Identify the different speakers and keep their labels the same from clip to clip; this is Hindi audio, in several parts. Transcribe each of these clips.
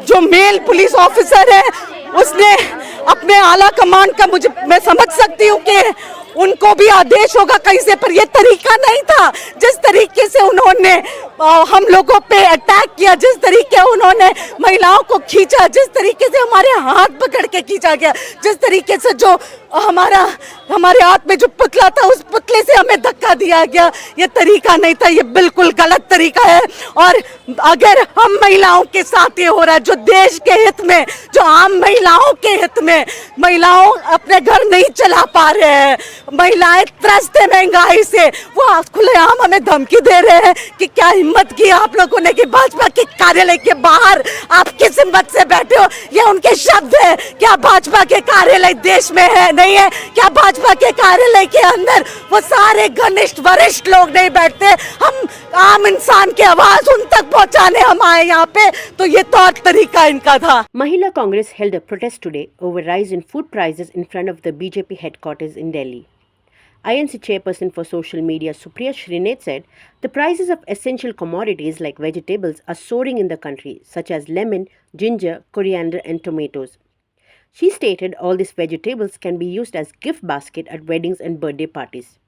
Speaker 1: जो मेल पुलिस ऑफिसर है उसने अपने आला कमान का, मैं समझ सकती हूँ कि उनको भी आदेश होगा कहीं से, पर ये तरीका नहीं था जिस तरीके से उन्होंने हम लोगों पे अटैक किया, जिस तरीके उन्होंने महिलाओं को खींचा, जिस तरीके से हमारे हाथ पकड़ के खींचा गया, जिस तरीके से जो हमारे हाथ में जो पुतला था उस पुतले से हमें धक्का दिया गया, ये तरीका नहीं था, ये बिल्कुल गलत तरीका है। और अगर हम महिलाओं के साथ ये हो रहा है, जो देश के हित में, जो आम महिलाओं के हित में, महिलाओं अपने घर नहीं चला पा रहे हैं, महिलाएं त्रस्त है महंगाई से, वो खुलेआम हमें धमकी दे रहे हैं कि क्या हिम्मत की आप लोगों ने कि भाजपा के कार्यालय के बाहर आप किस हिम्मत से बैठे हो। ये उनके शब्द है। क्या भाजपा के कार्यालय देश में है? नहीं है। क्या भाजपा के कार्यालय के अंदर वो सारे घनिष्ठ वरिष्ठ लोग नहीं बैठते? हम आम इंसान की आवाज उन तक पहुंचाने हम आए यहाँ पे, तो ये तौर तरीका इनका था।
Speaker 2: Mahila Congress held a protest today over rise in food prices in front of the BJP headquarters in Delhi. INC chairperson for social media Supriya Shrinate said the prices of essential commodities like vegetables are soaring in the country, such as lemon, ginger, coriander and tomatoes. She stated all these vegetables can be used as gift basket at weddings and birthday parties.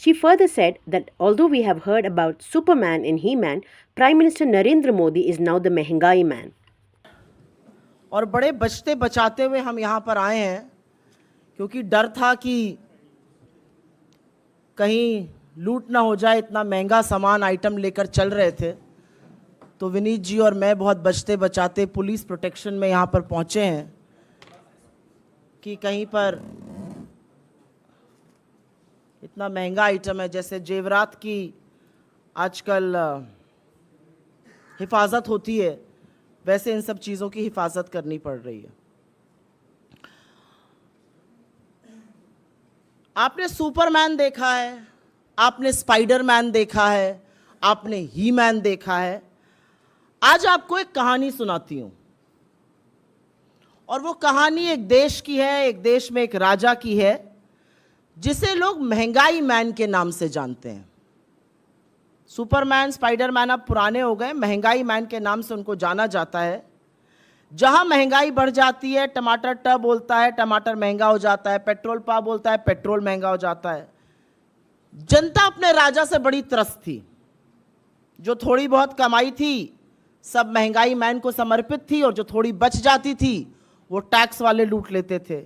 Speaker 2: She further said that although we have heard about Superman and He-Man, Prime Minister Narendra Modi is now the Mehengai man.
Speaker 3: और बड़े बचते बचाते हुए हम यहाँ पर आए हैं, क्योंकि डर था कि कहीं लूट ना हो जाए, इतना महंगा सामान आइटम लेकर चल रहे थे। तो विनीत जी और मैं बहुत बचते बचाते पुलिस प्रोटेक्शन में यहाँ पर पहुँचे हैं कि कहीं पर इतना महंगा आइटम है, जैसे जेवरात की आजकल हिफाजत होती है, वैसे इन सब चीज़ों की हिफाजत करनी पड़ रही है। आपने सुपरमैन देखा है, आपने स्पाइडरमैन देखा है, आपने ही मैन देखा है। आज आपको एक कहानी सुनाती हूं, और वो कहानी एक देश की है, एक देश में एक राजा की है, जिसे लोग महंगाई मैन के नाम से जानते हैं। सुपरमैन, स्पाइडरमैन अब पुराने हो गए, महंगाई मैन के नाम से उनको जाना जाता है। जहां महंगाई बढ़ जाती है, टमाटर ट बोलता है, टमाटर महंगा हो जाता है, पेट्रोल पा बोलता है, पेट्रोल महंगा हो जाता है। जनता अपने राजा से बड़ी त्रस्त थी। जो थोड़ी बहुत कमाई थी सब महंगाई मैन को समर्पित थी, और जो थोड़ी बच जाती थी वो टैक्स वाले लूट लेते थे।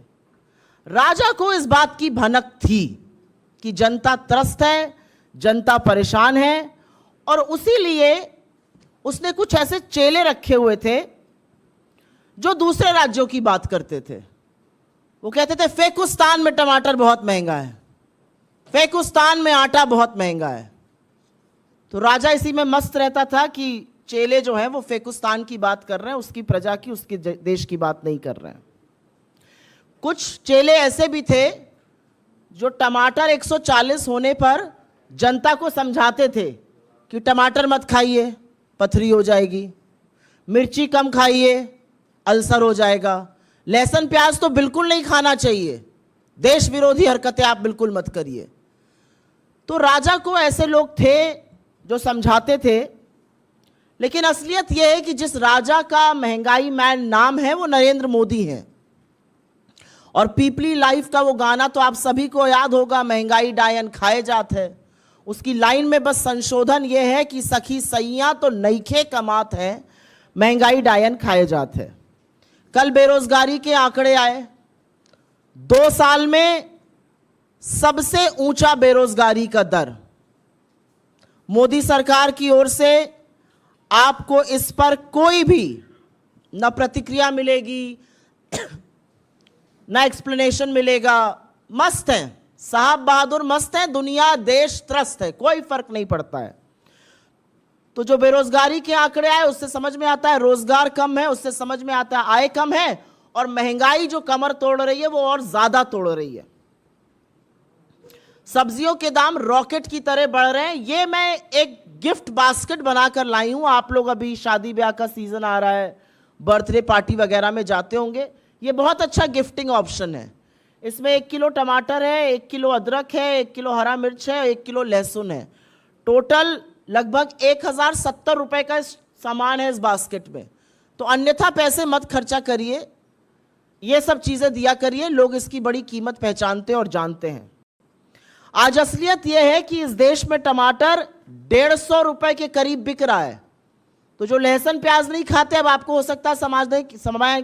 Speaker 3: राजा को इस बात की भनक थी कि जनता त्रस्त है, जनता परेशान है, और उसी लिए उसने कुछ ऐसे चेले रखे हुए थे जो दूसरे राज्यों की बात करते थे। वो कहते थे फेकुस्तान में टमाटर बहुत महंगा है, फेकुस्तान में आटा बहुत महंगा है। तो राजा इसी में मस्त रहता था कि चेले जो हैं वो फेकुस्तान की बात कर रहे हैं, उसकी प्रजा की, उसके देश की बात नहीं कर रहे हैं। कुछ चेले ऐसे भी थे जो टमाटर 140 होने पर जनता को समझाते थे कि टमाटर मत खाइए, पथरी हो जाएगी, मिर्ची कम खाइए, अल्सर हो जाएगा, लहसुन प्याज तो बिल्कुल नहीं खाना चाहिए, देश विरोधी हरकतें आप बिल्कुल मत करिए। तो राजा को ऐसे लोग थे जो समझाते थे, लेकिन असलियत यह है कि जिस राजा का महंगाई मैन नाम है वो नरेंद्र मोदी है। और पीपली लाइफ का वो गाना तो आप सभी को याद होगा, महंगाई डायन खाए जात है। उसकी लाइन में बस संशोधन यह है कि सखी सैया तो नईखे कमात है, महंगाई डायन खाए जात है। कल बेरोजगारी के आंकड़े आए, 2 साल में सबसे ऊंचा बेरोजगारी का दर। मोदी सरकार की ओर से आपको इस पर कोई भी न प्रतिक्रिया मिलेगी न एक्सप्लेनेशन मिलेगा। मस्त है साहब बहादुर, मस्त है, दुनिया देश त्रस्त है, कोई फर्क नहीं पड़ता है। तो जो बेरोजगारी के आंकड़े आए उससे समझ में आता है रोजगार कम है, उससे समझ में आता है आय कम है, और महंगाई जो कमर तोड़ रही है वो और ज्यादा तोड़ रही है। सब्जियों के दाम रॉकेट की तरह बढ़ रहे हैं। ये मैं एक गिफ्ट बास्केट बनाकर लाई हूं। आप लोग अभी शादी ब्याह का सीजन आ रहा है, बर्थडे पार्टी वगैरह में जाते होंगे, ये बहुत अच्छा गिफ्टिंग ऑप्शन है। इसमें 1 किलो टमाटर है, 1 किलो अदरक है, 1 किलो हरा मिर्च है, 1 किलो लहसुन है। टोटल लगभग 1070 रुपए का सामान है इस बास्केट में। तो अन्यथा पैसे मत खर्चा करिए, ये सब चीजें दिया करिए, लोग इसकी बड़ी कीमत पहचानते और जानते हैं। आज असलियत यह है कि इस देश में टमाटर 150 रुपए के करीब बिक रहा है। तो जो लहसुन प्याज नहीं खाते, अब आपको हो सकता है समझ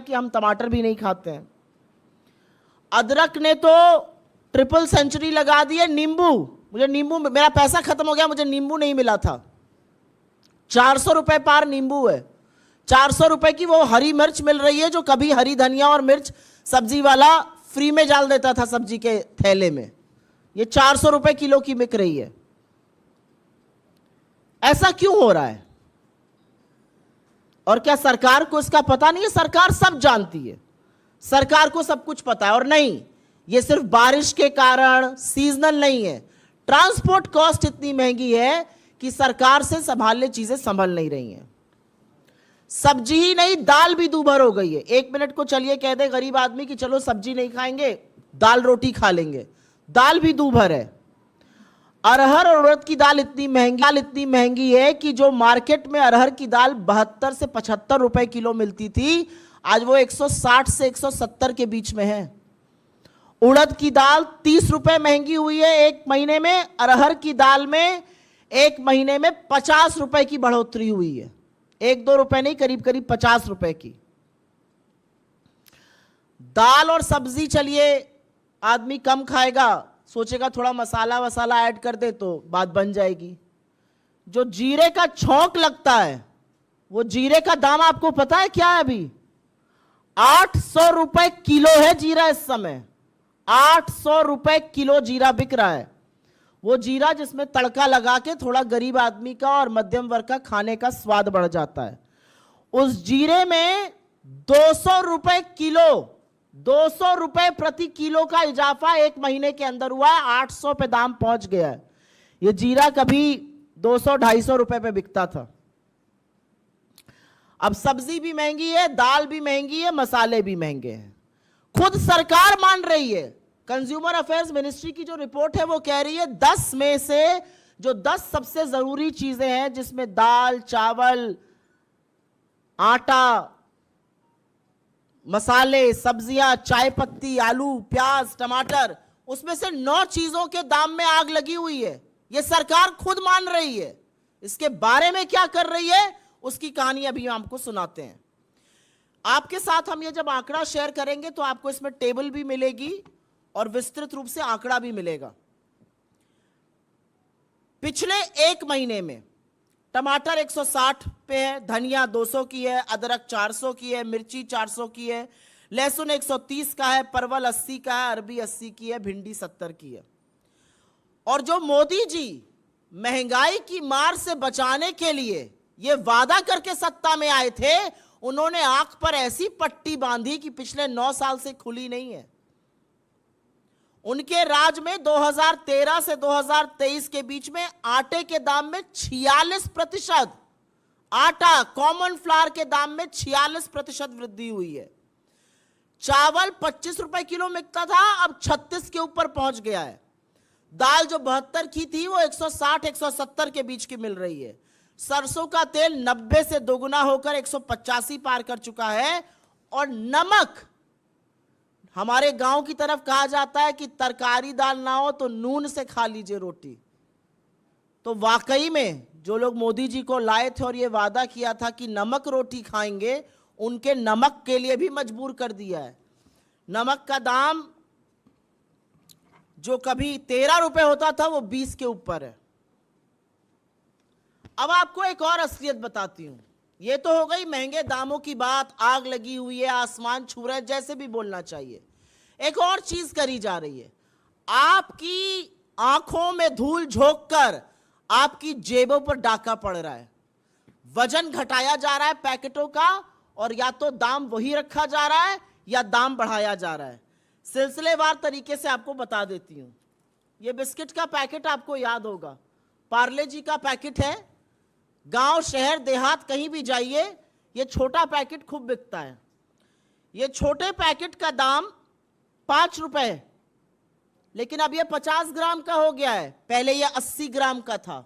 Speaker 3: कि हम टमाटर भी नहीं खाते हैं। अदरक ने तो ट्रिपल सेंचुरी लगा दी है। नींबू, मुझे नींबू, मेरा पैसा खत्म हो गया, मुझे नींबू नहीं मिला था। 400 रुपए पार नींबू है। 400 रुपए की वो हरी मिर्च मिल रही है जो कभी हरी धनिया और मिर्च सब्जी वाला फ्री में डाल देता था सब्जी के थैले में। ये 400 रुपए किलो की बिक रही है। ऐसा क्यों हो रहा है? और क्या सरकार को इसका पता नहीं है? सरकार सब जानती है, सरकार को सब कुछ पता है। और नहीं, ये सिर्फ बारिश के कारण सीजनल नहीं है। ट्रांसपोर्ट कॉस्ट इतनी महंगी है कि सरकार से संभालने चीजें संभल नहीं रही हैं। सब्जी ही नहीं, दाल भी दूभर हो गई है। 1 मिनट को चलिए कह दे गरीब आदमी कि चलो सब्जी नहीं खाएंगे, दाल रोटी खा लेंगे, दाल भी दूभर है। अरहर और उड़द की दाल इतनी महंगी है कि जो मार्केट में अरहर की दाल 72 से 75 रुपए किलो मिलती थी, आज वो 160 से 170 के बीच में है। उड़द की दाल 30 रुपए महंगी हुई है 1 महीने में। अरहर की दाल में 1 महीने में 50 रुपए की बढ़ोतरी हुई है। 1-2 रुपए नहीं, करीब करीब 50 रुपए की। दाल और सब्जी चलिए आदमी कम खाएगा, सोचेगा थोड़ा मसाला वसाला ऐड कर दे तो बात बन जाएगी। जो जीरे का छौंक लगता है, वो जीरे का दाम आपको पता है क्या है? अभी 800 रुपए किलो है जीरा इस समय। 800 रुपए किलो जीरा बिक रहा है। वो जीरा जिसमें तड़का लगा के थोड़ा गरीब आदमी का और मध्यम वर्ग का खाने का स्वाद बढ़ जाता है। उस जीरे में 200 रुपए किलो, 200 रुपए प्रति किलो का इजाफा 1 महीने के अंदर हुआ है। 800 पे दाम पहुंच गया है। ये जीरा कभी 200-250 रुपए पे बिकता था। अब सब्जी भी महंगी है, दाल भी महंगी है, मसाले भी महंगे हैं। खुद सरकार मान रही है। कंज्यूमर अफेयर्स मिनिस्ट्री की जो रिपोर्ट है वो कह रही है 10 में से जो 10 सबसे जरूरी चीजें हैं, जिसमें दाल, चावल, आटा, मसाले, सब्जियां, चाय पत्ती, आलू, प्याज, टमाटर, उसमें से 9 चीजों के दाम में आग लगी हुई है। यह सरकार खुद मान रही है। इसके बारे में क्या कर रही है उसकी कहानी अभी हम आपको सुनाते हैं। आपके साथ हम ये जब आंकड़ा शेयर करेंगे तो आपको इसमें टेबल भी मिलेगी और विस्तृत रूप से आंकड़ा भी मिलेगा। पिछले 1 महीने में टमाटर 160 पे है, धनिया 200 की है, अदरक 400 की है, मिर्ची 400 की है, लहसुन 130 का है, परवल 80 का है, अरबी 80 की है, भिंडी 70 की है। और जो मोदी जी महंगाई की मार से बचाने के लिए ये वादा करके सत्ता में आए थे, उन्होंने आंख पर ऐसी पट्टी बांधी कि पिछले 9 साल से खुली नहीं है। उनके राज में 2013 से 2023 के बीच में आटे के दाम में 46%, आटा कॉमन फ्लावर के दाम में 46% वृद्धि हुई है। चावल 25 रुपए किलो मिलता था, अब 36 के ऊपर पहुंच गया है। दाल जो 72 की थी वो 160-170 के बीच की मिल रही है। सरसों का तेल 90 से दोगुना होकर 185 पार कर चुका है। और नमक, हमारे गांव की तरफ कहा जाता है कि तरकारी दाल ना हो तो नून से खा लीजिए रोटी। तो वाकई में जो लोग मोदी जी को लाए थे और ये वादा किया था कि नमक रोटी खाएंगे, उनके नमक के लिए भी मजबूर कर दिया है। नमक का दाम जो कभी 13 रुपए होता था वो 20 के ऊपर है। अब आपको एक और असलियत बताती हूं। ये तो हो गई महंगे दामों की बात, आग लगी हुई है, आसमान छू रहा है, जैसे भी बोलना चाहिए। एक और चीज करी जा रही है। आपकी आंखों में धूल झोंककर आपकी जेबों पर डाका पड़ रहा है। वजन घटाया जा रहा है पैकेटों का, और या तो दाम वही रखा जा रहा है या दाम बढ़ाया जा रहा है। सिलसिलेवार तरीके से आपको बता देती हूं। ये बिस्किट का पैकेट आपको याद होगा, पार्ले जी का पैकेट है। गांव, शहर, देहात कहीं भी जाइए, ये छोटा पैकेट खूब बिकता है। ये छोटे पैकेट का दाम 5 रुपए, लेकिन अब ये 50 ग्राम का हो गया है। पहले ये 80 ग्राम का था।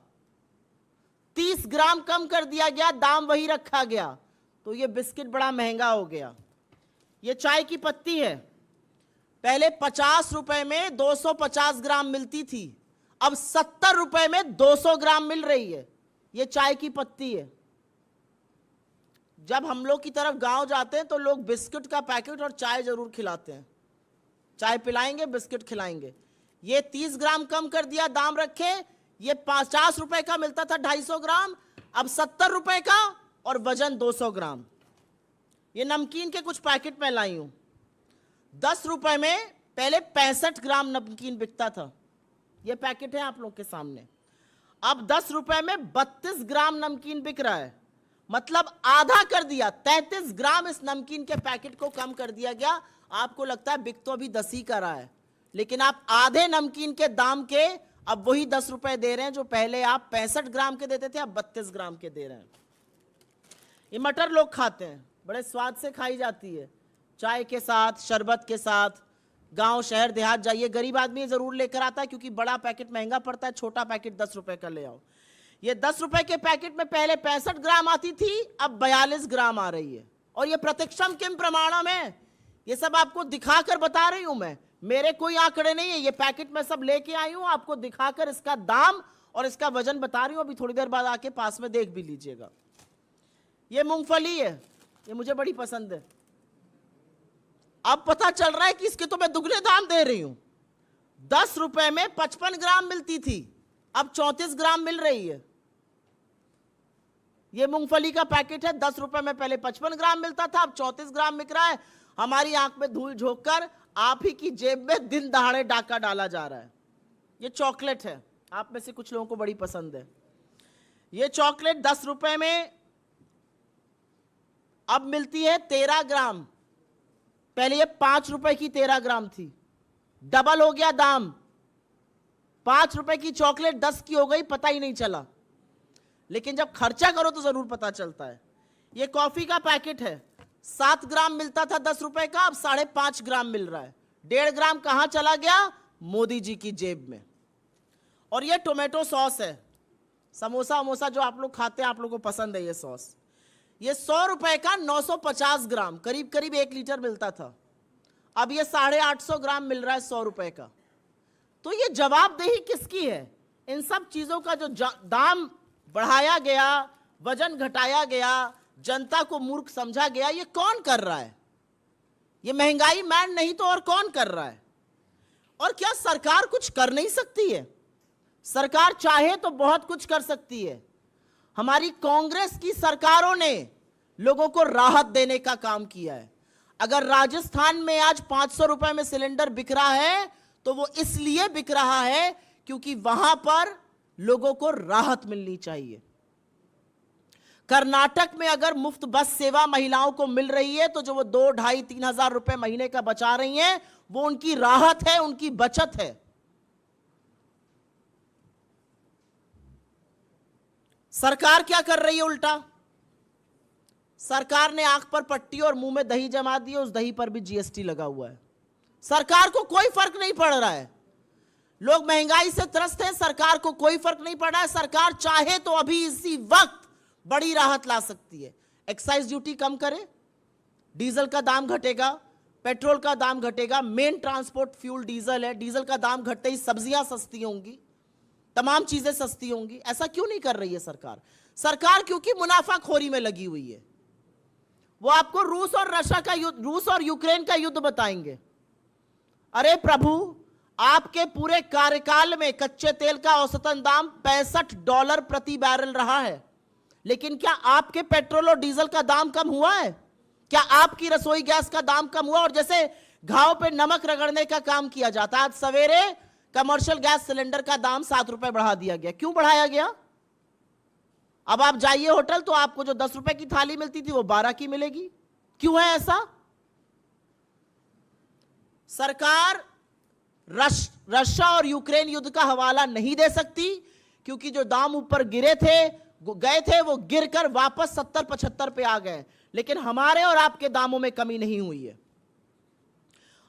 Speaker 3: 30 ग्राम कम कर दिया गया, दाम वही रखा गया। तो ये बिस्किट बड़ा महंगा हो गया। ये चाय की पत्ती है, पहले 50 रुपए में 250 ग्राम मिलती थी, अब 70 रुपए में 200 ग्राम मिल रही है। ये चाय की पत्ती है। जब हम लोग की तरफ गांव जाते हैं तो लोग बिस्किट का पैकेट और चाय जरूर खिलाते हैं, चाय पिलाएंगे बिस्किट खिलाएंगे। ये 30 ग्राम कम कर दिया, दाम रखे। ये 50 रुपए का मिलता था 250 ग्राम, अब 70 रुपए का और वजन 200 ग्राम। ये नमकीन के कुछ पैकेट में लाई हूं। 10 रुपए में पहले 65 ग्राम नमकीन बिकता था, ये पैकेट है आप लोग के सामने। अब 10 रुपए में 32 ग्राम नमकीन बिक रहा है, मतलब आधा कर दिया। 33 ग्राम इस नमकीन के पैकेट को कम कर दिया गया। आपको लगता है बिक तो अभी 10 ही का रहा है, लेकिन आप आधे नमकीन के दाम के अब वही 10 रुपए दे रहे हैं जो पहले आप 65 ग्राम के देते थे, अब 32 ग्राम के दे रहे हैं। ये मटर लोग खाते हैं, बड़े स्वाद से खाई जाती है, चाय के साथ, शरबत के साथ। गांव शहर देहात जाइए, गरीब आदमी जरूर लेकर आता है क्योंकि बड़ा पैकेट महंगा पड़ता है, छोटा पैकेट 10 रुपए का ले आओ। ये 10 रुपए के पैकेट में पहले 65 ग्राम आती थी, अब 42 ग्राम आ रही है। और ये प्रत्यक्षम किम प्रमाणम है, ये सब आपको दिखाकर बता रही हूं मैं, मेरे कोई आंकड़े नहीं है। ये पैकेट में सब लेके आई हूं, आपको दिखाकर इसका दाम और इसका वजन बता रही हूं। अभी थोड़ी देर बाद आके पास में देख भी लीजिएगा। ये मूंगफली है, ये मुझे बड़ी पसंद है। अब पता चल रहा है कि इसके तो मैं दुगने दाम दे रही हूं। 10 रुपए में 55 ग्राम मिलती थी, अब 34 ग्राम मिल रही है। ये मूंगफली का पैकेट है, 10 रुपए में पहले 55 ग्राम मिलता था, अब 34 ग्राम मिल रहा है। हमारी आंख में धूल झोंक कर आप ही की जेब में दिन दहाड़े डाका डाला जा रहा है। ये चॉकलेट है, आप में से कुछ लोगों को बड़ी पसंद है। ये चॉकलेट 10 रुपए में अब मिलती है 13 ग्राम, पहले ये 5 रुपए की 13 ग्राम थी, डबल हो गया दाम। 5 रुपए की चॉकलेट 10 की हो गई, पता ही नहीं चला। लेकिन जब खर्चा करो तो जरूर पता चलता है। ये कॉफी का पैकेट है, 7 ग्राम मिलता था 10 रुपए का, अब 5.5 ग्राम मिल रहा है। 1.5 ग्राम कहां चला गया? मोदी जी की जेब में। और ये टोमेटो सॉस है, समोसा वमोसा जो आप लोग खाते हैं, आप लोगों को पसंद है ये सॉस। ये 100 रुपए का 950 ग्राम, करीब करीब 1 लीटर मिलता था, अब ये 850 ग्राम मिल रहा है 100 रुपए का। तो ये जवाबदेही किसकी है? इन सब चीजों का जो दाम बढ़ाया गया, वजन घटाया गया, जनता को मूर्ख समझा गया, ये कौन कर रहा है? ये महंगाई मैन नहीं तो और कौन कर रहा है? और क्या सरकार कुछ कर नहीं सकती है? सरकार चाहे तो बहुत कुछ कर सकती है। हमारी कांग्रेस की सरकारों ने लोगों को राहत देने का काम किया है। अगर राजस्थान में आज 500 रुपए में सिलेंडर बिक रहा है तो वो इसलिए बिक रहा है क्योंकि वहां पर लोगों को राहत मिलनी चाहिए। कर्नाटक में अगर मुफ्त बस सेवा महिलाओं को मिल रही है तो जो वो 2, 2.5, 3 हजार रुपए महीने का बचा रही हैं, वो उनकी राहत है, उनकी बचत है। सरकार क्या कर रही है उल्टा? सरकार ने आंख पर पट्टी और मुंह में दही जमा दी, उस दही पर भी जीएसटी लगा हुआ है। सरकार को कोई फर्क नहीं पड़ रहा है। लोग महंगाई से त्रस्त हैं, सरकार को कोई फर्क नहीं पड़ रहा है। सरकार चाहे तो अभी इसी वक्त बड़ी राहत ला सकती है। एक्साइज ड्यूटी कम करे, डीजल का दाम घटेगा, पेट्रोल का दाम घटेगा। मेन ट्रांसपोर्ट फ्यूल डीजल है, डीजल का दाम घटते ही सब्जियां सस्ती होंगी, तमाम चीजें सस्ती होंगी। ऐसा क्यों नहीं कर रही है सरकार? सरकार क्योंकि मुनाफाखोरी में लगी हुई है। वो आपको रूस और रशिया का युद्ध, रूस और यूक्रेन का युद्ध बताएंगे। अरे प्रभु, आपके पूरे कार्यकाल में कच्चे तेल का औसतन दाम $65 प्रति बैरल रहा है, लेकिन क्या आपके पेट्रोल और डीजल का दाम कम हुआ है? क्या आपकी रसोई गैस का दाम कम हुआ? और जैसे घाव पे नमक रगड़ने का काम किया जाता है, आज सवेरे कमर्शियल गैस सिलेंडर का दाम 7 रुपए बढ़ा दिया गया। क्यों बढ़ाया गया? अब आप जाइए होटल तो आपको जो 10 रुपए की थाली मिलती थी वो 12 की मिलेगी। क्यों है ऐसा? सरकार रशिया और यूक्रेन युद्ध का हवाला नहीं दे सकती क्योंकि जो दाम ऊपर गए थे वो गिरकर वापस 70-75 पे आ गए। लेकिन हमारे और आपके दामों में कमी नहीं हुई है।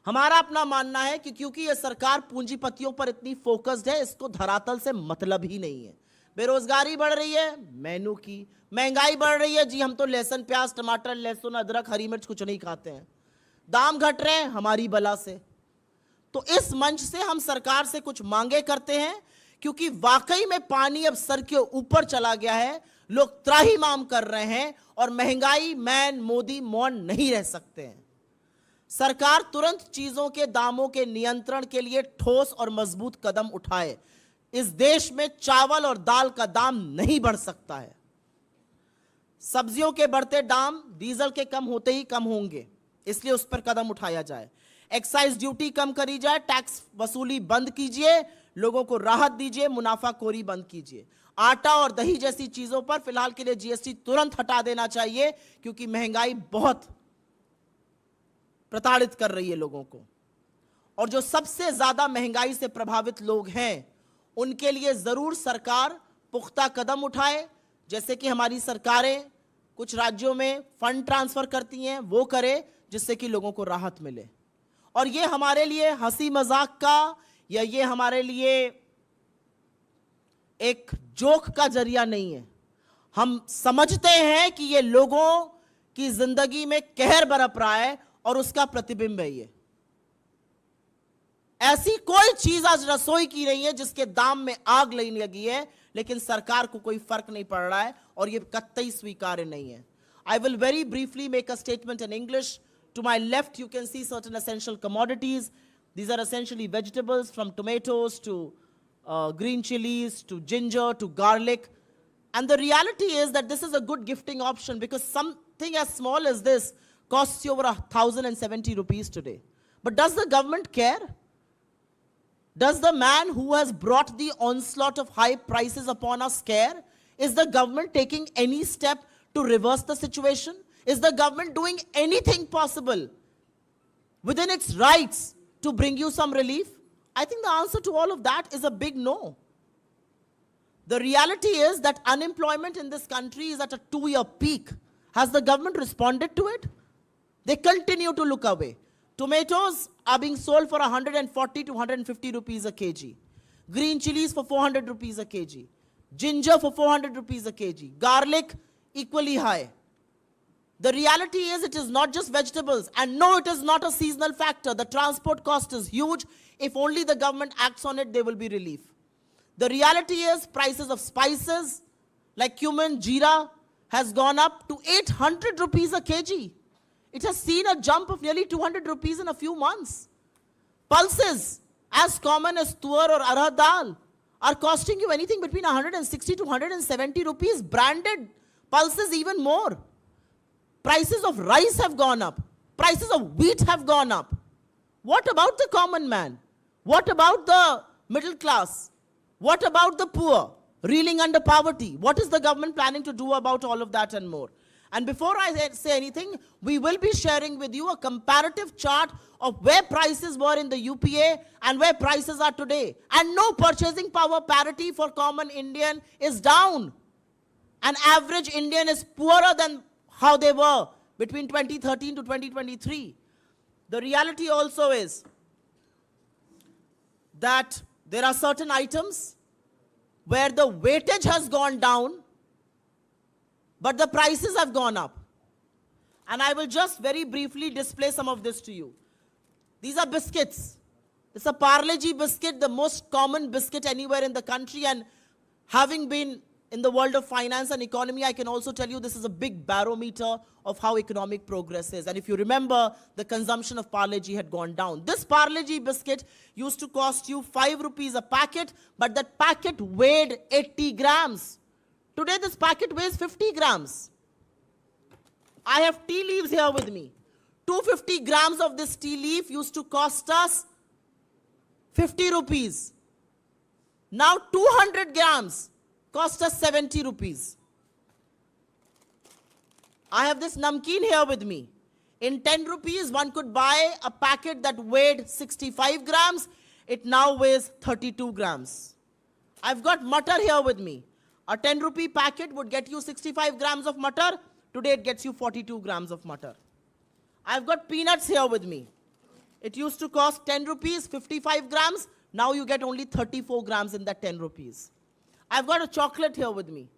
Speaker 3: हमारा अपना मानना है कि क्योंकि यह सरकार पूंजीपतियों पर इतनी फोकस्ड है, इसको धरातल से मतलब ही नहीं है। बेरोजगारी बढ़ रही है, मेनू की। महंगाई बढ़ रही है, जी हम तो लहसुन प्याज टमाटर लहसुन अदरक हरी मिर्च कुछ नहीं खाते हैं। दाम घट रहे हैं हमारी बला से। तो इस मंच से हम सरकार से कुछ मांगे करते हैं, क्योंकि वाकई में पानी अब सर के ऊपर चला गया है। लोग त्राहिमाम कर रहे हैं और महंगाई मैन मोदी मौन नहीं रह सकते हैं। सरकार तुरंत चीजों के दामों के नियंत्रण के लिए ठोस और मजबूत कदम उठाए। इस देश में चावल और दाल का दाम नहीं बढ़ सकता है। सब्जियों के बढ़ते दाम डीजल के कम होते ही कम होंगे, इसलिए उस पर कदम उठाया जाए। एक्साइज ड्यूटी कम करी जाए, टैक्स वसूली बंद कीजिए, लोगों को राहत दीजिए, मुनाफाखोरी बंद कीजिए। आटा और दही जैसी चीजों पर फिलहाल के लिए जीएसटी तुरंत हटा देना चाहिए, क्योंकि महंगाई बहुत प्रताड़ित कर रही है लोगों को। और जो सबसे ज्यादा महंगाई से प्रभावित लोग हैं, उनके लिए जरूर सरकार पुख्ता कदम उठाए। जैसे कि हमारी सरकारें कुछ राज्यों में फंड ट्रांसफर करती हैं, वो करे, जिससे कि लोगों को राहत मिले। और ये हमारे लिए हंसी मजाक का या ये हमारे लिए एक जोक का जरिया नहीं है। हम समझते हैं कि ये लोगों की जिंदगी में कहर बरप रहा है और उसका प्रतिबिंब है ये। ऐसी कोई चीज आज रसोई की नहीं है जिसके दाम में आग नहीं लगी है, लेकिन सरकार को कोई फर्क नहीं पड़ रहा है और ये कतई स्वीकार्य नहीं है। I will very briefly make a statement in English. To my left, you can see certain essential commodities. These are essentially vegetables, from tomatoes to green chilies to ginger to garlic. And the reality is that this is a good gifting option, because something as small as this costs you over 1,070 rupees today. But does the government care? Does the man who has brought the onslaught of high prices upon us care? Is the government taking any step to reverse the situation? Is the government doing anything possible within its rights to bring you some relief? I think the answer to all of that is a big no. The reality is that unemployment in this country is at a 2-year peak. Has the government responded to it? They continue to look away. Tomatoes are being sold for 140 to 150 rupees a kg. Green chilies for 400 rupees a kg. Ginger for 400 rupees a kg. Garlic equally high. The reality is it is not just vegetables, and no, it is not a seasonal factor. The transport cost is huge. If only the government acts on it, there will be relief. The reality is prices of spices like cumin, jeera has gone up to 800 rupees a kg. It has seen a jump of nearly 200 rupees in a few months. Pulses, as common as tuar or arhar dal, are costing you anything between 160 to 170 rupees. Branded pulses even more. Prices of rice have gone up. Prices of wheat have gone up. What about the common man? What about the middle class? What about the poor reeling under poverty? What is the government planning to do about all of that and more? And before I say anything, we will be sharing with you a comparative chart of where prices were in the UPA and where prices are today. And no, purchasing power parity for common Indian is down. An average Indian is poorer than how they were between 2013 to 2023. The reality also is that there are certain items where the weightage has gone down, but the prices have gone up. And I will just very briefly display some of this to you. These are biscuits. It's a Parle-G biscuit, the most common biscuit anywhere in the country, and having been in the world of finance and economy, I can also tell you this is a big barometer of how economic progress is. And if you remember, the consumption of Parle-G had gone down. This Parle-G biscuit used to cost you 5 rupees a packet, but that packet weighed 80 grams. Today, this packet weighs 50 grams. I have tea leaves here with me. 250 grams of this tea leaf used to cost us 50 rupees. Now 200 grams cost us 70 rupees. I have this namkeen here with me. In 10 rupees, one could buy a packet that weighed 65 grams. It now weighs 32 grams. I've got mutter here with me. A 10 rupee packet would get you 65 grams of mutter. Today it gets you 42 grams of mutter. I've got peanuts here with me. It used to cost 10 rupees, 55 grams. Now you get only 34 grams in that 10 rupees. I've got a chocolate here with me.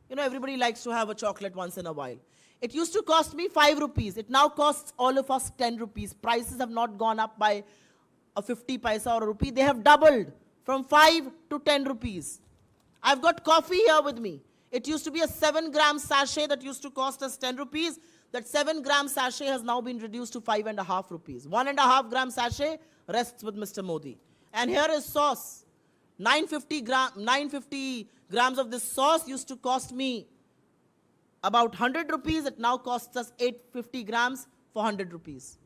Speaker 3: You know, everybody likes to have a chocolate once in a while. It used to cost me 5 rupees. It now costs all of us 10 rupees. Prices have not gone up by a 50 paisa or a rupee. They have doubled from 5 to 10 rupees. I've got coffee here with me. It used to be a 7-gram sachet that used to cost us 10 rupees. That 7-gram sachet has now been reduced to 5.5 rupees. 1.5-gram sachet rests with Mr. Modi. And here is sauce. 950 grams of this sauce used to cost me about 100 rupees. It now costs us 850 grams for 100 rupees.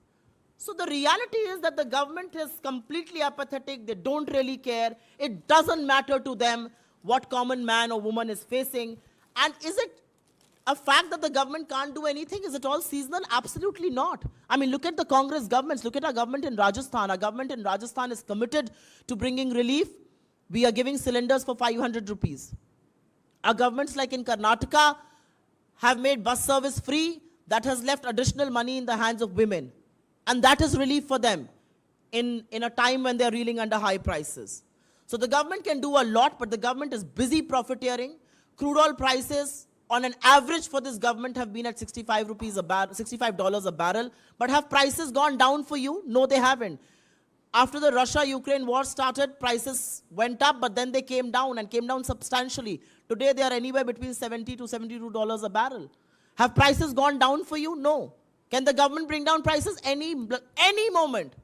Speaker 3: So the reality is that the government is completely apathetic. They don't really care. It doesn't matter to them what common man or woman is facing. And is it a fact that the government can't do anything? Is it all seasonal? Absolutely not. I mean, look at the Congress governments. Look at our government in Rajasthan. Our government in Rajasthan is committed to bringing relief. We are giving cylinders for 500 rupees. Our governments like in Karnataka have made bus service free. That has left additional money in the hands of women. And that is relief for them in a time when they're reeling under high prices. So the government can do a lot, but the government is busy profiteering. Crude oil prices on an average for this government have been at $65 a barrel. But have prices gone down for you? No, they haven't. After the Russia-Ukraine war started, prices went up, but then they came down and came down substantially. Today, they are anywhere between $70 to $72 a barrel. Have prices gone down for you? No. Can the government bring down prices any moment?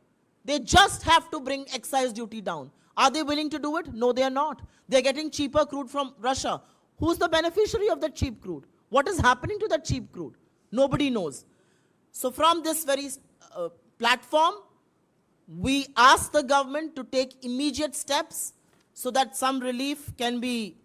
Speaker 3: They just have to bring excise duty down. Are they willing to do it? No, they are not. They're getting cheaper crude from Russia. Who's the beneficiary of that cheap crude? What is happening to that cheap crude? Nobody knows. So from this very platform, we ask the government to take immediate steps so that some relief can be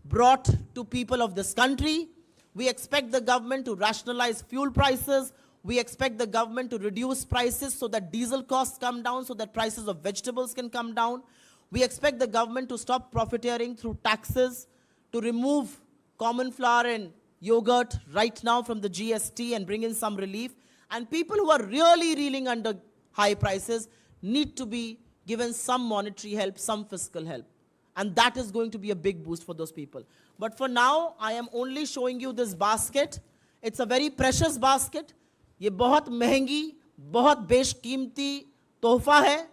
Speaker 3: brought to people of this country. We expect the government to rationalize fuel prices. We expect the government to reduce prices so that diesel costs come down, so that prices of vegetables can come down. We expect the government to stop profiteering through taxes, to remove common flour and yogurt right now from the GST and bring in some relief. And people who are really reeling under high prices need to be given some monetary help, some fiscal help. And that is going to be a big boost for those people. But for now, I am only showing you this basket. It's a very precious basket. ये बहुत महंगी, बहुत बेशकीमती तोहफा है.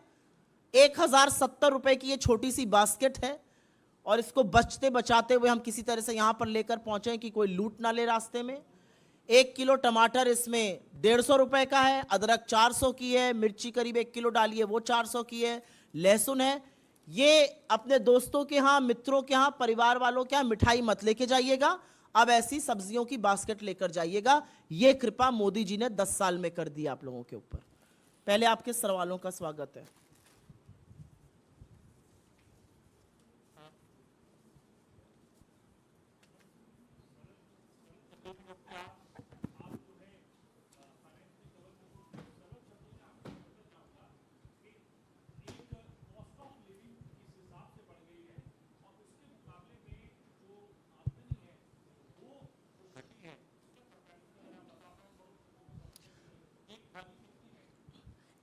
Speaker 3: 1070 रुपए की ये छोटी सी बास्केट है. और इसको बचते बचाते हुए हम किसी तरह से यहाँ पर लेकर पहुँचे कि कोई लूट ना ले रास्ते में. 1 किलो टमाटर इसमें 150 रुपए का है, अदरक 400 की है, मिर्ची करीब 1 किलो डाली है वो 400 की है, लहसुन है. ये अपने दोस्तों के यहाँ, मित्रों के यहाँ, परिवार वालों के यहाँ मिठाई मत लेके जाइएगा. अब ऐसी सब्जियों की बास्केट लेकर जाइएगा. ये कृपा मोदी जी ने 10 साल में कर दी आप लोगों के ऊपर. पहले आपके सवालों का स्वागत है.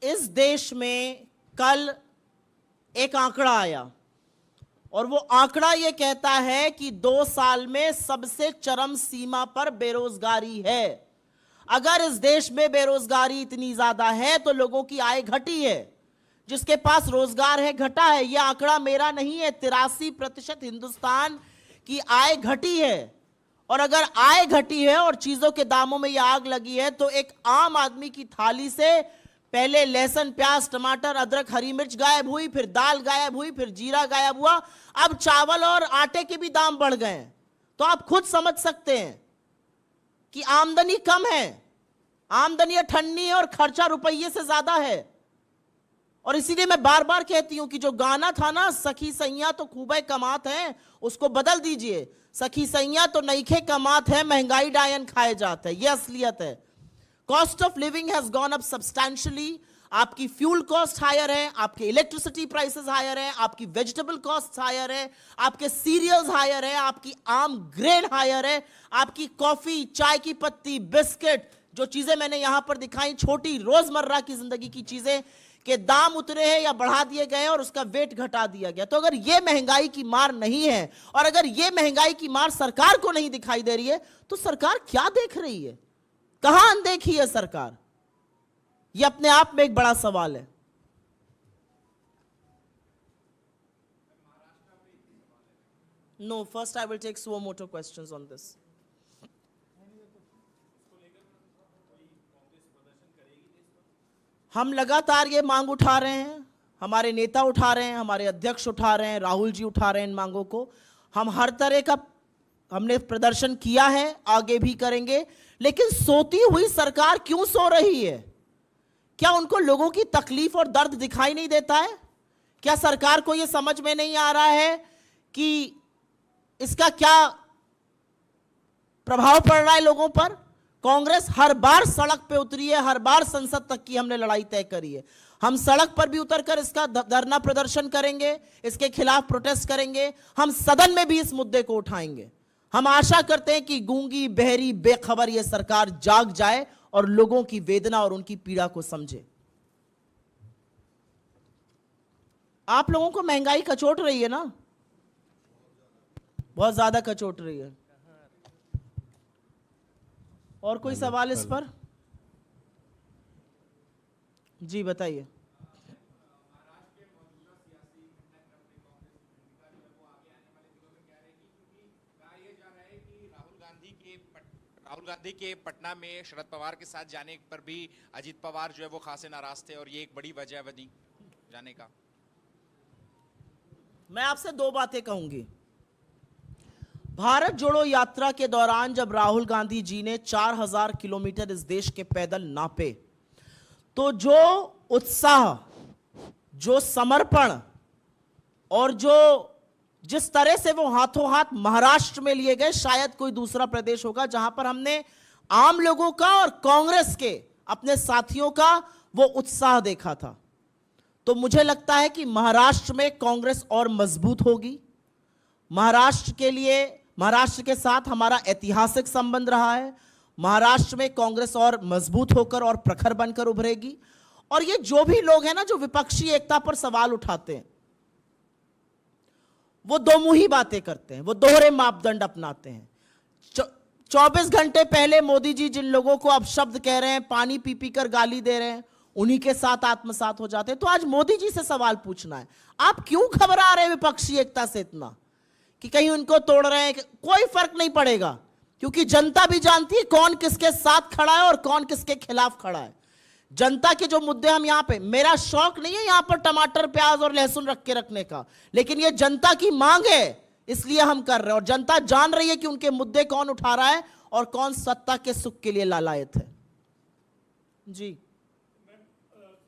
Speaker 3: इस देश में कल एक आंकड़ा आया और वो आंकड़ा ये कहता है कि 2 साल में सबसे चरम सीमा पर बेरोजगारी है. अगर इस देश में बेरोजगारी इतनी ज्यादा है तो लोगों की आय घटी है. जिसके पास रोजगार है घटा है. यह आंकड़ा मेरा नहीं है. 83% हिंदुस्तान की आय घटी है. और अगर आय घटी है और चीजों के दामों में यह आग लगी है तो एक आम आदमी की थाली से पहले लहसुन, प्याज, टमाटर, अदरक, हरी मिर्च गायब हुई, फिर दाल गायब हुई, फिर जीरा गायब हुआ. अब चावल और आटे के भी दाम बढ़ गए हैं. तो आप खुद समझ सकते हैं कि आमदनी कम है, आमदनी अठन्नी है और खर्चा रुपये से ज्यादा है. और इसीलिए मैं बार बार कहती हूं कि जो गाना था ना, सखी सैया तो खूबे कमात है, उसको बदल दीजिए. सखी सैया तो नईखे कमात है, महंगाई डायन खाए जाते हैं. यह असलियत है. Cost of living has gone up substantially. आपकी फ्यूल कॉस्ट हायर है, आपके इलेक्ट्रिसिटी प्राइसेस हायर है, आपकी वेजिटेबल कॉस्ट हायर है, आपके सीरियल्स हायर है, आपकी आम ग्रेन हायर है, आपकी कॉफी, चाय की पत्ती, बिस्किट, जो चीजें मैंने यहां पर दिखाई, छोटी रोजमर्रा की जिंदगी की चीजें के दाम उतरे हैं या बढ़ा दिए गए और उसका वेट घटा दिया गया। तो अगर ये महंगाई की मार नहीं है और अगर ये महंगाई की मार सरकार को नहीं दिखाई दे रही है, तो सरकार क्या देख रही है? कहां अनदेखी है सरकार? ये अपने आप में एक बड़ा सवाल है। No, first I will take suo motu questions on this. हम लगातार ये मांग उठा रहे हैं, हमारे नेता उठा रहे हैं, हमारे अध्यक्ष उठा रहे हैं, राहुल जी उठा रहे हैं इन मांगों को। हम हर तरह का हमने प्रदर्शन किया है, आगे भी करेंगे। लेकिन सोती हुई सरकार क्यों सो रही है? क्या उनको लोगों की तकलीफ और दर्द दिखाई नहीं देता है? क्या सरकार को यह समझ में नहीं आ रहा है कि इसका क्या प्रभाव पड़ रहा है लोगों पर? कांग्रेस हर बार सड़क पे उतरी है, हर बार संसद तक की हमने लड़ाई तय करी है। हम सड़क पर भी उतरकर इसका धरना प्रदर्शन करेंगे, इसके खिलाफ प्रोटेस्ट करेंगे, हम सदन में भी इस मुद्दे को उठाएंगे। हम आशा करते हैं कि गूंगी, बहरी, बेखबर यह सरकार जाग जाए और लोगों की वेदना और उनकी पीड़ा को समझे। आप लोगों को महंगाई कचोट रही है ना, बहुत ज्यादा कचोट रही है। और कोई सवाल इस पर? जी बताइए।
Speaker 4: राहुल गांधी के पटना में शरद पवार के साथ जाने पर भी अजीत पवार जो है वो खासे नाराज थे और ये एक बड़ी वजह बनी जाने का।
Speaker 3: मैं आपसे दो बातें कहूंगी। भारत जोड़ो यात्रा के दौरान जब राहुल गांधी जी ने 4000 किलोमीटर इस देश के पैदल नापे, तो जो उत्साह, जो समर्पण और जो जिस तरह से वो हाथों हाथ महाराष्ट्र में लिए गए, शायद कोई दूसरा प्रदेश होगा जहां पर हमने आम लोगों का और कांग्रेस के अपने साथियों का वो उत्साह देखा था। तो मुझे लगता है कि महाराष्ट्र में कांग्रेस और मजबूत होगी। महाराष्ट्र के लिए, महाराष्ट्र के साथ हमारा ऐतिहासिक संबंध रहा है। महाराष्ट्र में कांग्रेस और मजबूत होकर और प्रखर बनकर उभरेगी। और ये जो भी लोग हैं ना जो विपक्षी एकता पर सवाल उठाते हैं, वो दोमुही बातें करते हैं, वो दोहरे मापदंड अपनाते हैं। 24 घंटे पहले मोदी जी जिन लोगों को अब शब्द कह रहे हैं, पानी पी पी कर गाली दे रहे हैं, उन्हीं के साथ आत्मसात हो जाते हैं। तो आज मोदी जी से सवाल पूछना है, आप क्यों घबरा रहे हैं विपक्षी एकता से इतना कि कहीं उनको तोड़ रहे हैं? कोई फर्क नहीं पड़ेगा, क्योंकि जनता भी जानती है कौन किसके साथ खड़ा है और कौन किसके खिलाफ खड़ा है। जनता के जो मुद्दे हम यहां पे, मेरा शौक नहीं है यहां पर टमाटर, प्याज और लहसुन रख के रखने का, लेकिन ये जनता की मांग है, इसलिए हम कर रहे हैं। और जनता जान रही है कि उनके मुद्दे कौन उठा रहा है और कौन सत्ता के सुख के लिए लालायत है। जी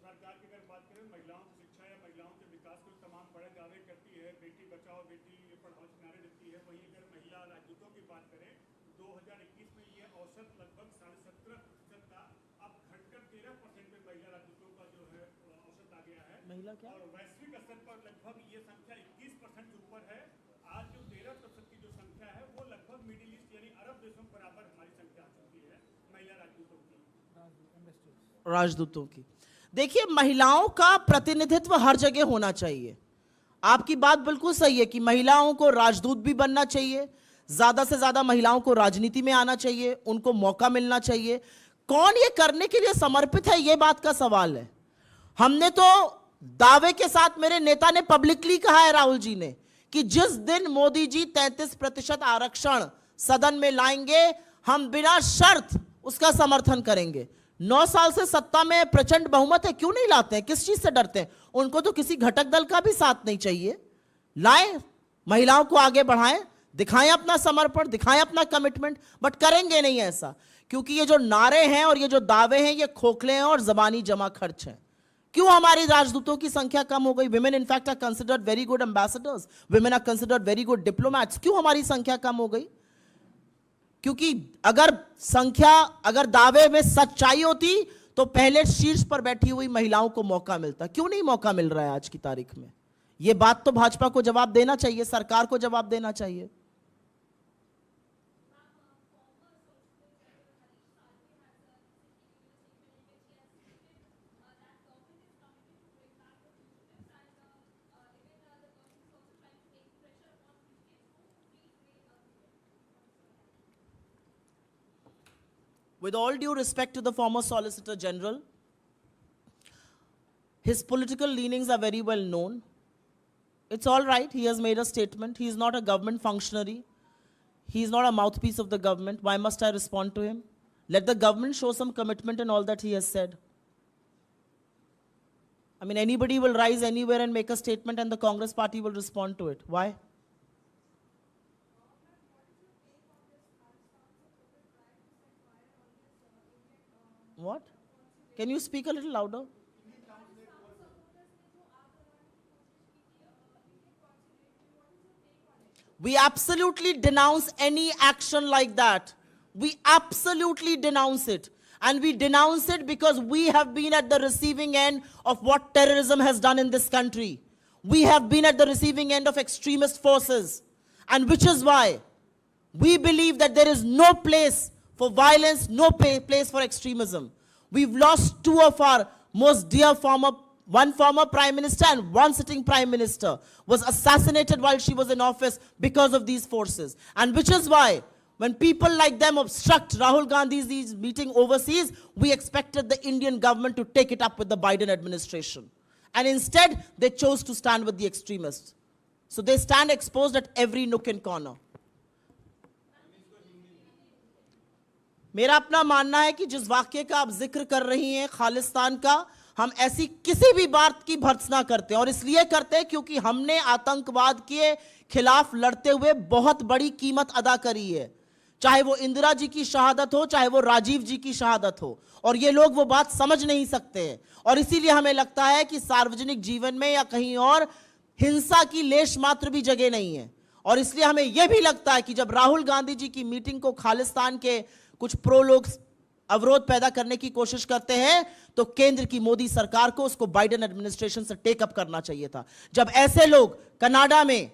Speaker 5: सरकार की अगर बात करें, महिलाओं की शिक्षा या महिलाओं के विकास को तमाम बड़े दावे करती है, बेटी बचाओ बेटी पढ़ाओ के नारे देती है। वहीं अगर महिला राजदूतों की बात करें, 2021 में ये औसत लगभग 17.5% था, अब घटकर 13% पे महिला राजदूतों का जो है औसत आ गया है।
Speaker 3: महिला क्या?
Speaker 5: और वैश्विक स्तर पर लगभग ये संख्या 21% के ऊपर है। आज जो 13% की जो संख्या है वो लगभग मिडिल ईस्ट यानी अरब देशों के बराबर हमारी संख्या आ चुकी है महिला राजदूतों की,
Speaker 3: राजदूतों की। देखिए, महिलाओं का प्रतिनिधित्व हर जगह होना चाहिए। आपकी बात बिल्कुल सही है कि महिलाओं को राजदूत भी बनना चाहिए, ज्यादा से ज्यादा महिलाओं को राजनीति में आना चाहिए, उनको मौका मिलना चाहिए। कौन ये करने के लिए समर्पित है, ये बात का सवाल है। हमने तो दावे के साथ, मेरे नेता ने पब्लिकली कहा है, राहुल जी ने, कि जिस दिन मोदी जी 33% आरक्षण सदन में लाएंगे, हम बिना शर्त उसका समर्थन करेंगे। 9 साल से सत्ता में प्रचंड बहुमत है, क्यों नहीं लाते हैं? किस चीज से डरते हैं? उनको तो किसी घटक दल का भी साथ नहीं चाहिए। लाएं, महिलाओं को आगे बढ़ाएं, दिखाएं अपना समर्पण, दिखाएं अपना कमिटमेंट। बट करेंगे नहीं ऐसा, क्योंकि ये जो नारे हैं और ये जो दावे हैं, ये खोखले हैं और जबानी जमा खर्च हैं। क्यों हमारी राजदूतों की संख्या कम हो गई? Women in fact are considered very good ambassadors, women are considered very good diplomats. क्यों हमारी संख्या कम हो गई? क्योंकि अगर दावे में सच्चाई होती तो पहले शीर्ष पर बैठी हुई महिलाओं को मौका मिलता। क्यों नहीं मौका मिल रहा है आज की तारीख में? यह बात तो भाजपा को जवाब देना चाहिए, सरकार को जवाब देना चाहिए। with all due respect to the former Solicitor General, his political leanings are very well known. It's all right, he has made a statement. He is not a government functionary. He is not a mouthpiece of the government. Why must I respond to him? Let the government show some commitment in all that he has said. I mean, anybody will rise anywhere and make a statement and the Congress party will respond to it. Why? What? Can you speak a little louder? We absolutely denounce any action like that. We absolutely denounce it. And we denounce it because we have been at the receiving end of what terrorism has done in this country. We have been at the receiving end of extremist forces. And which is why we believe that there is no place for violence, no place for extremism. We've lost two of our most dear one former prime minister and one sitting prime minister was assassinated while she was in office because of these forces. And which is why when people like them obstruct Rahul Gandhi's meeting overseas, we expected the Indian government to take it up with the Biden administration. And instead, they chose to stand with the extremists. So they stand exposed at every nook and corner. मेरा अपना मानना है कि जिस वाक्य का आप जिक्र कर रही हैं खालिस्तान का, हम ऐसी किसी भी बात की भर्त्सना करते हैं और इसलिए करते हैं क्योंकि हमने आतंकवाद के खिलाफ लड़ते हुए बहुत बड़ी कीमत अदा करी है, चाहे वो इंदिरा जी की शहादत हो, चाहे वो राजीव जी की शहादत हो, और ये लोग वो बात समझ नहीं सकते हैं। और इसीलिए हमें लगता है कि सार्वजनिक जीवन में या कहीं और हिंसा की लेश मात्र भी जगह नहीं है। और इसलिए हमें यह भी लगता है कि जब राहुल गांधी जी की मीटिंग को खालिस्तान के कुछ प्रो लोग अवरोध पैदा करने की कोशिश करते हैं, तो केंद्र की मोदी सरकार को उसको बाइडेन एडमिनिस्ट्रेशन से टेक अप करना चाहिए था। जब ऐसे लोग कनाडा में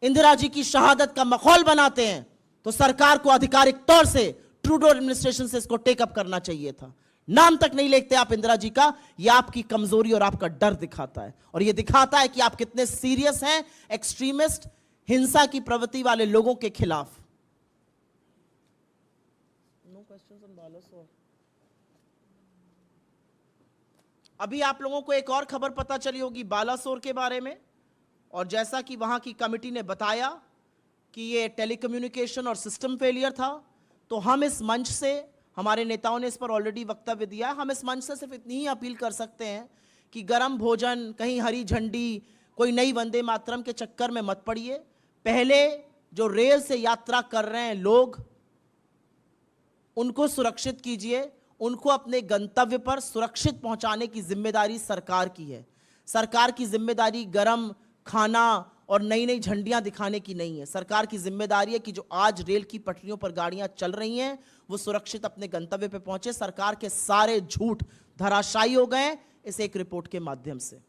Speaker 3: इंदिरा जी की शहादत का मखौल बनाते हैं, तो सरकार को आधिकारिक तौर से ट्रूडो एडमिनिस्ट्रेशन से इसको टेक अप करना चाहिए था। नाम तक नहीं लेते आप इंदिरा जी का, यह आपकी कमजोरी और आपका डर दिखाता है, और यह दिखाता है कि आप कितने सीरियस हैं एक्सट्रीमिस्ट हिंसा की प्रवृत्ति वाले लोगों के खिलाफ। अभी आप लोगों को एक और खबर पता चली होगी बालासोर के बारे में, और जैसा कि वहां की कमेटी ने बताया कि ये टेलीकम्युनिकेशन और सिस्टम फेलियर था, तो हम इस मंच से, हमारे नेताओं ने इस पर ऑलरेडी वक्तव्य दिया, हम इस मंच से सिर्फ इतनी ही अपील कर सकते हैं कि गरम भोजन, कहीं हरी झंडी, कोई नई वंदे मातरम के चक्कर में मत पड़िए। पहले जो रेल से यात्रा कर रहे हैं लोग, उनको सुरक्षित कीजिए, उनको अपने गंतव्य पर सुरक्षित पहुंचाने की जिम्मेदारी सरकार की है। सरकार की जिम्मेदारी गरम खाना और नई नई झंडियां दिखाने की नहीं है। सरकार की जिम्मेदारी है कि जो आज रेल की पटरियों पर गाड़ियां चल रही हैं, वो सुरक्षित अपने गंतव्य पर पहुंचे। सरकार के सारे झूठ धराशायी हो गए इस एक रिपोर्ट के माध्यम से।